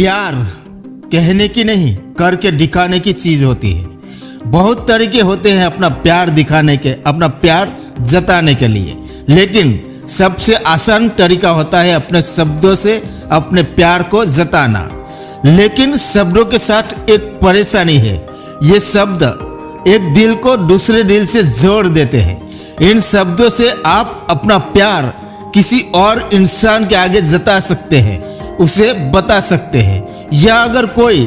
प्यार कहने की नहीं, करके दिखाने की चीज होती है। बहुत तरीके होते हैं अपना प्यार दिखाने के, अपना प्यार जताने के लिए, लेकिन सबसे आसान तरीका होता है अपने शब्दों से अपने प्यार को जताना। लेकिन शब्दों के साथ एक परेशानी है, ये शब्द एक दिल को दूसरे दिल से जोड़ देते हैं। इन शब्दों से आप अपना प्यार किसी और इंसान के आगे जता सकते हैं, उसे बता सकते हैं, या अगर कोई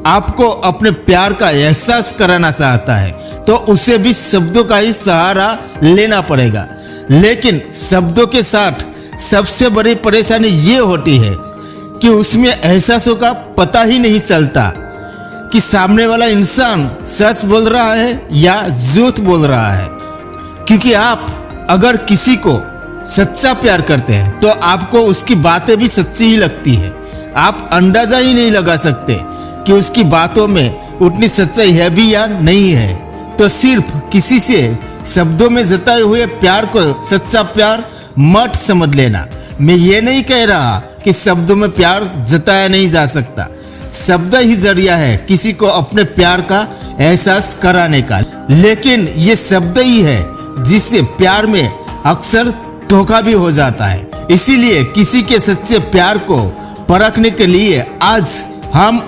आपको अपने प्यार का एहसास कराना चाहता है तो उसे भी शब्दों का ही सहारा लेना पड़ेगा। लेकिन शब्दों के साथ सबसे बड़ी परेशानी ये होती है कि उसमें एहसासों का पता ही नहीं चलता कि सामने वाला इंसान सच बोल रहा है या झूठ बोल रहा है। क्योंकि आप अगर किसी को सच्चा प्यार करते हैं तो आपको उसकी बातें भी सच्ची ही लगती है। आप अंदाजा ही नहीं लगा सकते कि उसकी बातों में उतनी सच्चाई है भी या नहीं है। तो सिर्फ किसी से शब्दों में जताए हुए प्यार को सच्चा प्यार मत समझ लेना। मैं ये नहीं कह रहा कि शब्दों में प्यार जताया नहीं जा सकता। शब्द ही जरिया है किसी को अपने प्यार का एहसास कराने का, लेकिन ये शब्द ही है जिससे प्यार में अक्सर धोखा भी हो जाता है। इसीलिए किसी के सच्चे प्यार को परखने के लिए आज हम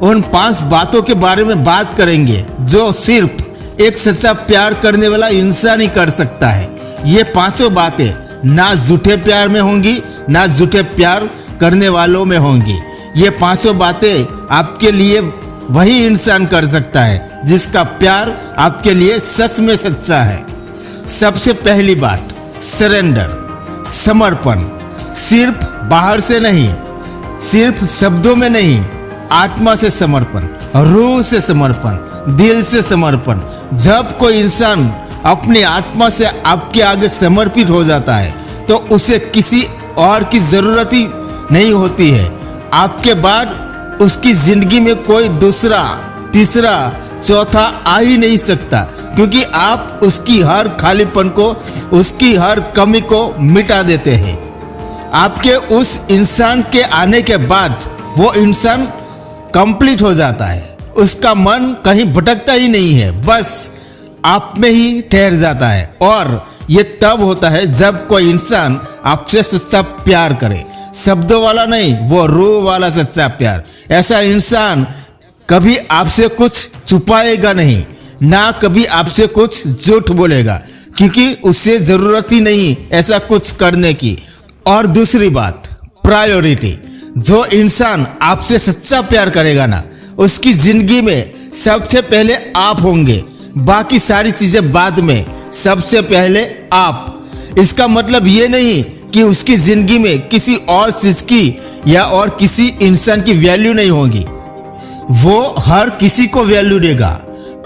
उन 5 बातों के बारे में बात करेंगे जो सिर्फ एक सच्चा प्यार करने वाला इंसान ही कर सकता है। ये 5 बातें ना झूठे प्यार में होंगी, ना झूठे प्यार करने वालों में होंगी। ये 5 बातें आपके लिए वही इंसान कर सकता है जिसका प्यार आपके लिए सच में सच्चा है। सबसे पहली बात, सरेंडर, समर्पण। सिर्फ बाहर से नहीं, सिर्फ शब्दों में नहीं, आत्मा से समर्पण, रूह से समर्पण, दिल से समर्पण। जब कोई इंसान अपनी आत्मा से आपके आगे समर्पित हो जाता है तो उसे किसी और की जरूरत ही नहीं होती है। आपके बाद उसकी जिंदगी में कोई दूसरा, तीसरा, चौथा आ ही नहीं सकता, क्योंकि आप उसकी हर खालीपन को, उसकी हर कमी को मिटा देते हैं। आपके उस इंसान के आने के बाद वो इंसान कंप्लीट हो जाता है। उसका मन कहीं भटकता ही नहीं है, बस आप में ही ठहर जाता है। और ये तब होता है जब कोई इंसान आपसे सच्चा प्यार करे, शब्दों वाला नहीं, वो रूह वाला सच्चा प्यार। ऐसा इंसान कभी आपसे कुछ छुपाएगा नहीं, ना कभी आपसे कुछ झूठ बोलेगा, क्योंकि उसे जरूरत ही नहीं ऐसा कुछ करने की। और दूसरी बात, प्रायोरिटी। जो इंसान आपसे सच्चा प्यार करेगा ना, उसकी जिंदगी में सबसे पहले आप होंगे, बाकी सारी चीजें बाद में, सबसे पहले आप। इसका मतलब ये नहीं कि उसकी जिंदगी में किसी और चीज की या और किसी इंसान की वैल्यू नहीं होगी। वो हर किसी को वैल्यू देगा,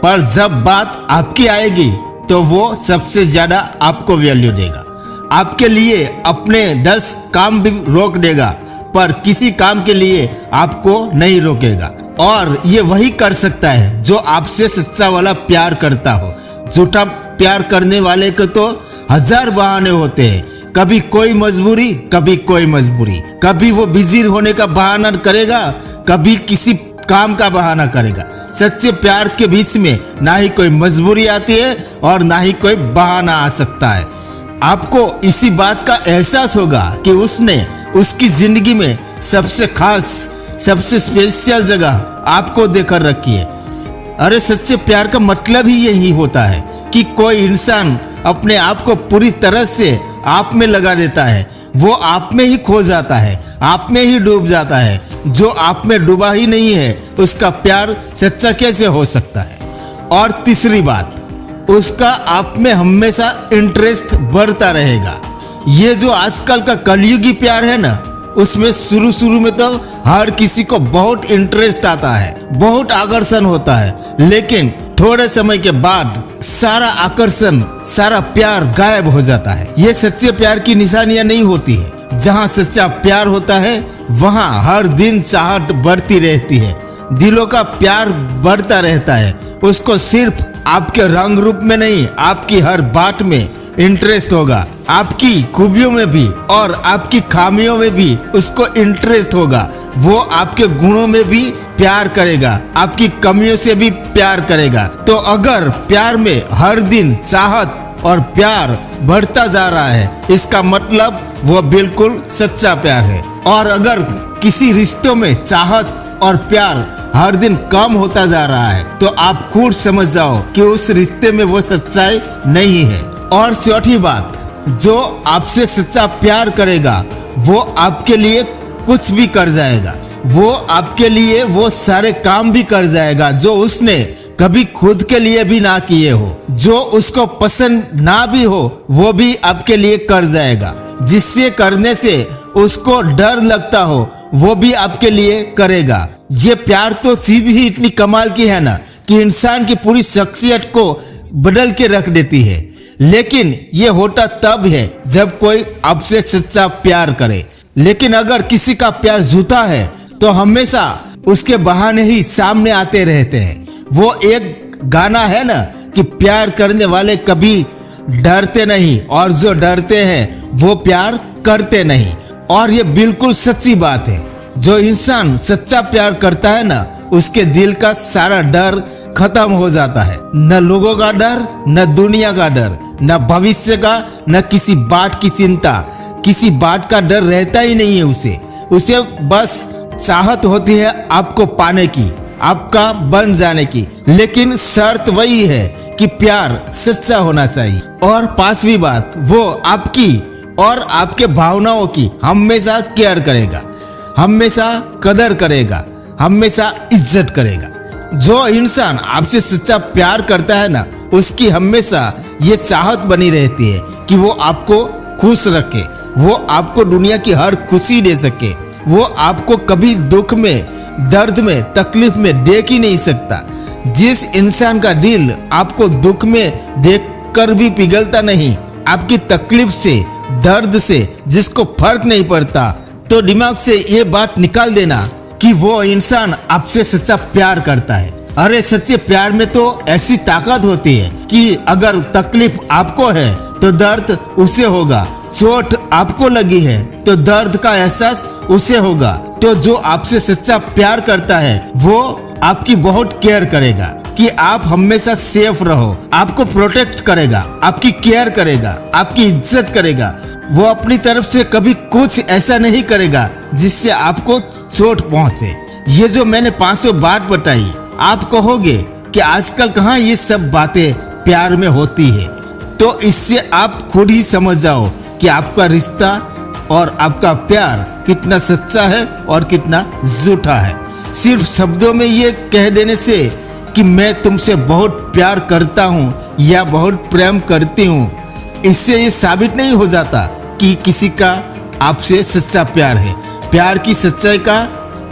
पर जब बात आपकी आएगी तो वो सबसे ज्यादा आपको वैल्यू देगा। आपके लिए अपने 10 काम भी रोक देगा, पर किसी काम के लिए आपको नहीं रोकेगा। और ये वही कर सकता है जो आपसे सच्चा वाला प्यार करता हो। झूठा प्यार करने वाले को तो 1000 बहाने होते हैं, कभी कोई मजबूरी, कभी कोई मजबूरी, कभी वो बिजी होने का बहाना करेगा, कभी किसी काम का बहाना करेगा। सच्चे प्यार के बीच में ना ही कोई मजबूरी आती है और ना ही कोई बहाना आ सकता है। आपको इसी बात का एहसास होगा कि उसने उसकी जिंदगी में सबसे खास, सबसे स्पेशल जगह आपको देकर रखी है। अरे सच्चे प्यार का मतलब ही यही होता है कि कोई इंसान अपने आप को पूरी तरह से आप में लगा देता है, वो आप में ही खो जाता है, आप में ही डूब जाता है। जो आप में डूबा ही नहीं है उसका प्यार सच्चा कैसे हो सकता है। और तीसरी बात, उसका आप में हमेशा इंटरेस्ट बढ़ता रहेगा। ये जो आजकल का कलयुगी प्यार है ना, उसमें शुरू में तो हर किसी को बहुत इंटरेस्ट आता है, बहुत आकर्षण होता है, लेकिन थोड़े समय के बाद सारा आकर्षण, सारा प्यार गायब हो जाता है। ये सच्चे प्यार की निशानियां नहीं होती है। जहाँ सच्चा प्यार होता है वहाँ हर दिन चाहत बढ़ती रहती है, दिलों का प्यार बढ़ता रहता है। उसको सिर्फ आपके रंग रूप में नहीं, आपकी हर बात में इंटरेस्ट होगा, आपकी खूबियों में भी और आपकी खामियों में भी उसको इंटरेस्ट होगा। वो आपके गुणों में भी प्यार करेगा, आपकी कमियों से भी प्यार करेगा। तो अगर प्यार में हर दिन चाहत और प्यार बढ़ता जा रहा है, इसका मतलब वो बिल्कुल सच्चा प्यार है। और अगर किसी रिश्तों में चाहत और प्यार हर दिन कम होता जा रहा है, तो आप खुद समझ जाओ कि उस रिश्ते में वो सच्चाई नहीं है। और चौथी बात, जो आपसे सच्चा प्यार करेगा वो आपके लिए कुछ भी कर जाएगा। वो आपके लिए वो सारे काम भी कर जाएगा जो उसने कभी खुद के लिए भी ना किए हो। जो उसको पसंद ना भी हो वो भी आपके लिए कर जाएगा। जिससे करने से उसको डर लगता हो वो भी आपके लिए करेगा। ये प्यार तो चीज ही इतनी कमाल की है ना कि इंसान की पूरी शख्सियत को बदल के रख देती है। लेकिन ये होता तब है जब कोई आपसे सच्चा प्यार करे। लेकिन अगर किसी का प्यार झूठा है तो हमेशा उसके बहाने ही सामने आते रहते हैं। वो एक गाना है ना कि प्यार करने वाले कभी डरते नहीं और जो डरते हैं वो प्यार करते नहीं। और ये बिल्कुल सच्ची बात है। जो इंसान सच्चा प्यार करता है ना, उसके दिल का सारा डर खत्म हो जाता है। न लोगों का डर, न दुनिया का डर, न भविष्य का, न किसी बात की चिंता। किसी बात का डर रहता ही नहीं है उसे बस चाहत होती है आपको पाने की, आपका बन जाने की। लेकिन शर्त वही है कि प्यार सच्चा होना चाहिए। और पांचवी बात, वो आपकी और आपके भावनाओं की हमेशा केयर करेगा, हमेशा कदर करेगा, हमेशा इज्जत करेगा। जो इंसान आपसे सच्चा प्यार करता है ना, उसकी हमेशा ये चाहत बनी रहती है कि वो आपको खुश रखे, वो आपको दुनिया की हर खुशी दे सके। वो आपको कभी दुख में, दर्द में, तकलीफ में देख ही नहीं सकता। जिस इंसान का दिल आपको दुख में देखकर भी पिघलता नहीं, आपकी तकलीफ से, दर्द से जिसको फर्क नहीं पड़ता, तो दिमाग से ये बात निकाल देना कि वो इंसान आपसे सच्चा प्यार करता है। अरे सच्चे प्यार में तो ऐसी ताकत होती है कि अगर तकलीफ आपको है तो दर्द उसे होगा, चोट आपको लगी है तो दर्द का एहसास उसे होगा। तो जो आपसे सच्चा प्यार करता है वो आपकी बहुत केयर करेगा कि आप हमेशा सेफ रहो, आपको प्रोटेक्ट करेगा, आपकी केयर करेगा, आपकी इज्जत करेगा। वो अपनी तरफ से कभी कुछ ऐसा नहीं करेगा जिससे आपको चोट पहुंचे। ये जो मैंने 500 बात बताई, आप कहोगे कि आजकल कहाँ ये सब बातें प्यार में होती है। तो इससे आप खुद ही समझ जाओ कि आपका रिश्ता और आपका प्यार कितना सच्चा है और कितना झूठा है। सिर्फ शब्दों में ये कह देने से कि मैं तुमसे बहुत प्यार करता हूँ या बहुत प्रेम करती हूँ, इससे ये साबित नहीं हो जाता कि किसी का आपसे सच्चा प्यार है। प्यार की सच्चाई का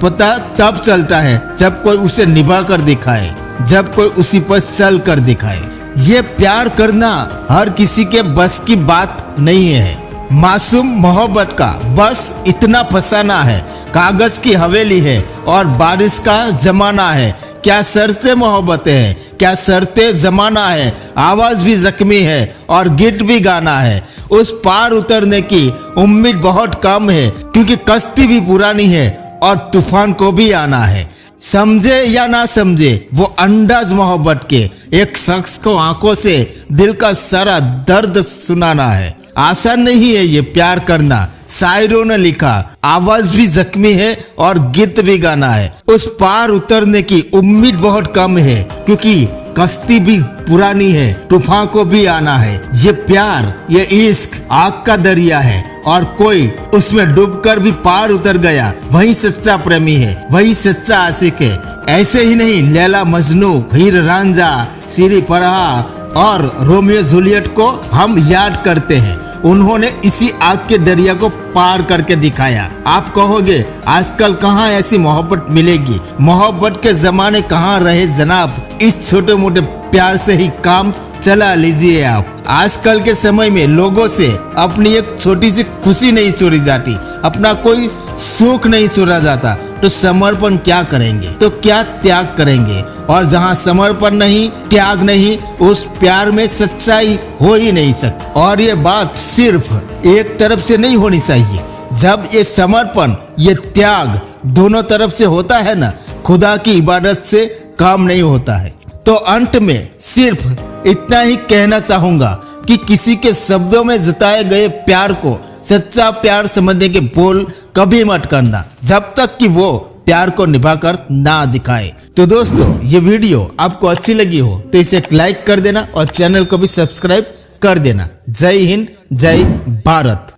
पता तब चलता है जब कोई उसे निभा कर दिखाए, जब कोई उसी पर चल कर दिखाए। ये प्यार करना हर किसी के बस की बात नहीं है। मासूम मोहब्बत का बस इतना फसाना है, कागज की हवेली है और बारिश का जमाना है। क्या शर्तें मोहब्बतें हैं, क्या शर्तें जमाना है। आवाज भी जख्मी है और गीत भी गाना है। उस पार उतरने की उम्मीद बहुत कम है क्योंकि कश्ती भी पुरानी है और तूफान को भी आना है। समझे या ना समझे, वो अंदाज मोहब्बत के एक शख्स को आंखों से दिल का सारा दर्द सुनाना है। आसान नहीं है ये प्यार करना। शायरों ने लिखा, आवाज भी जख्मी है और गीत भी गाना है। उस पार उतरने की उम्मीद बहुत कम है क्योंकि कश्ती भी पुरानी है, तूफान को भी आना है। ये प्यार, ये इश्क आग का दरिया है और कोई उसमें डूबकर भी पार उतर गया, वही सच्चा प्रेमी है, वही सच्चा आशिक है। ऐसे ही नहीं, लैला मजनू, हीर रांझा, सीरी फरहा और रोमियो जूलियट को हम याद करते हैं। उन्होंने इसी आग के दरिया को पार करके दिखाया। आप कहोगे आजकल कहाँ ऐसी मोहब्बत मिलेगी, मोहब्बत के जमाने कहाँ रहे जनाब। इस छोटे मोटे प्यार से ही काम चला लीजिए आप। आजकल के समय में लोगों से अपनी एक छोटी सी खुशी नहीं चोरी जाती, अपना कोई सुख नहीं चोरा जाता। तो समर्पण क्या करेंगे, तो क्या त्याग करेंगे। और जहाँ समर्पण नहीं, त्याग नहीं, उस प्यार में सच्चाई हो ही नहीं सकती। और ये बात सिर्फ एक तरफ से नहीं होनी चाहिए। जब ये समर्पण, ये त्याग दोनों तरफ से होता है ना, खुदा की इबादत से काम नहीं होता है। तो अंत में सिर्फ इतना ही कहना चाहूंगा कि किसी के शब्दों में जताए गए प्यार को सच्चा प्यार समझने के बोल कभी मत करना, जब तक कि वो प्यार को निभाकर ना दिखाए। तो दोस्तों, ये वीडियो आपको अच्छी लगी हो तो इसे लाइक कर देना और चैनल को भी सब्सक्राइब कर देना। जय हिंद, जय भारत।